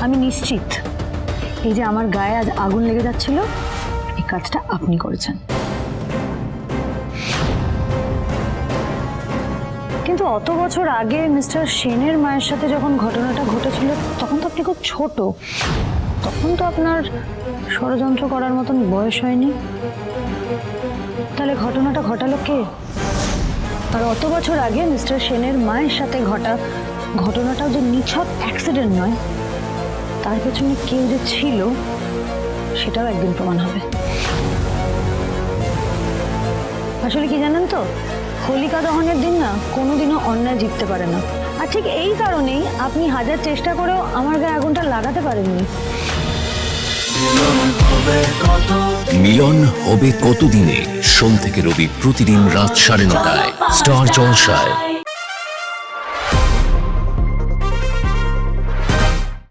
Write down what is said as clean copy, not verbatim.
আমি নিশ্চিত এই যে আমার গায়ে আজ আগুন লেগে যাচ্ছিল, এই কাজটা আপনি করেছেন। কিন্তু অত বছর আগে মিস্টার সেনের মায়ের সাথে যখন ঘটনাটা ঘটেছিল তখন তো আপনি খুব ছোট, তখন তো আপনার ষড়যন্ত্র করার মতন বয়স হয়নি। তাহলে ঘটনাটা ঘটালো কে? আর অত বছর আগে মিস্টার সেনের মায়ের সাথে ঘটা ঘটনাটাও যে নিছক অ্যাক্সিডেন্ট নয়, তার পেছনে কেউ যে ছিল সেটাও একদিন প্রমাণ হবে। আসলে কি জানেন তো, হোলিকা দহনের দিন না কোনোদিনও অন্যায় জিততে পারে না। আর ঠিক এই কারণেই আপনি হাজার চেষ্টা করেও আমার গায়ে আগুনটা লাগাতে পারেননি। মিলন হবে কতদিনে? সোম থেকে রবি প্রতিদিন রাত 9:30টায় স্টার জলসায়।